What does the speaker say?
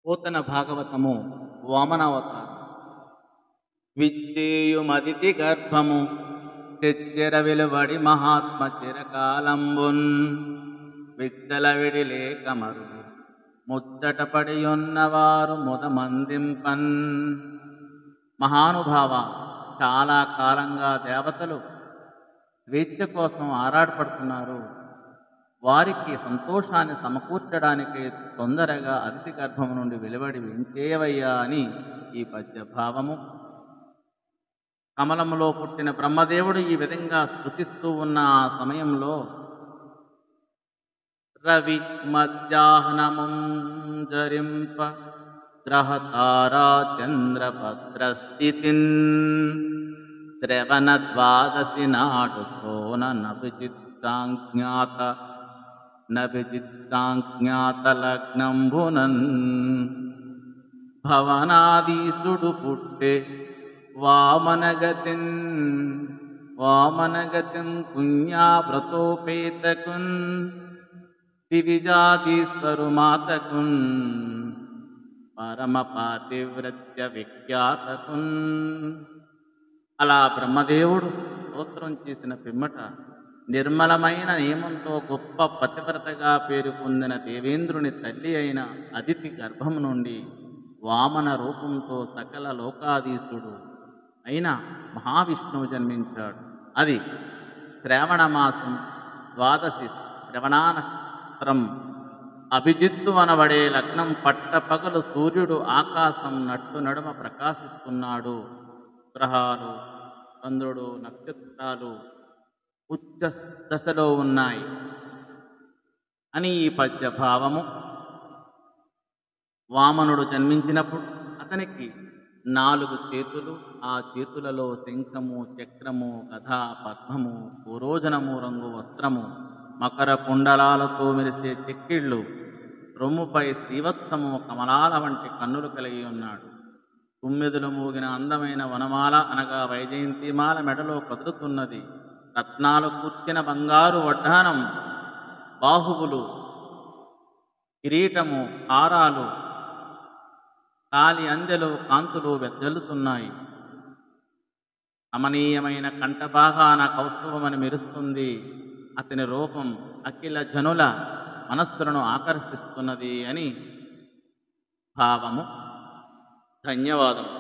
పోతన భాగవతము వామనావతారం. విచ్చేయుమదితి గర్భము చెచ్చెర వెలువడి మహాత్మ చిరకాలంబున్ విచ్చల విడిలే కమరు ముచ్చటపడియున్నవారు ముదమందింపన్. మహానుభావ, చాలా కాలంగా దేవతలు స్వేచ్ఛ కోసం ఆరాటపడుతున్నారు. వారికి సంతోషాన్ని సమకూర్చడానికి తొందరగా అతిథి గర్భం నుండి వెలువడి వించేవయ్యా అని ఈ పద్యభావము. కమలములో పుట్టిన బ్రహ్మదేవుడు ఈ విధంగా స్తుతిస్తూ ఉన్న ఆ సమయంలో రవి మధ్యాహ్నముంజరింప గ్రహతారా చంద్రభద్రస్థితిన్ శ్రవణ ద్వాదశి నాడు శ్రోణ నభిజిత్సాజ్ఞాత లగ్నంబునన్ భవనాదీసుడు పుట్టే వామనగతిన్ పుణ్యావ్రతోపేతకున్ దివిజాదీశ్వరు మాతకున్ పరమ పాతివ్రత్య విఖ్యాతకున్. అలా బ్రహ్మదేవుడు స్తోత్రం చేసిన పిమ్మట నిర్మలమైన నియమంతో గొప్ప పతివ్రతగా పేరు పొందిన దేవేంద్రుని తల్లి అయిన అదితి గర్భం నుండి వామన రూపంతో సకల లోకాధీశుడు అయిన మహావిష్ణువు జన్మించాడు. అది శ్రావణమాసం ద్వాదశి శ్రవణానక్షత్రం అభిజిత్తు అనబడే లగ్నం పట్టపగలు సూర్యుడు ఆకాశం నట్టు నడుమ ప్రకాశిస్తున్నాడు. గ్రహాలు, చంద్రుడు, నక్షత్రాలు ఉచ్చ దశలో ఉన్నాయి అని ఈ పద్యభావము. వామనుడు జన్మించినప్పుడు అతనికి 4 చేతులు, ఆ చేతులలో శంఖము, చక్రము, గద, పద్మము, పూరోజనము రంగు వస్త్రము, మకర కుండలాలతో మెరిసే చెక్కిళ్ళు, రొమ్ముపై శ్రీవత్సము, కమలాల వంటి కన్నులు కలిగి ఉన్నాడు. 9 మూగిన అందమైన వనమాల అనగా వైజయంతిమాల మెడలో కదులుతున్నది. రత్నాలు కూర్చిన బంగారు వడ్డానం, బాహువులు, కిరీటము, హారాలు, కాలి అందెలు కాంతులు వెదజల్లుతున్నాయి. రమణీయమైన కంఠభాగాన కౌస్తుభమని మెరుస్తుంది. అతని రూపం అఖిల జనుల మనస్సులను ఆకర్షిస్తున్నది అని భావము. ధన్యవాదము.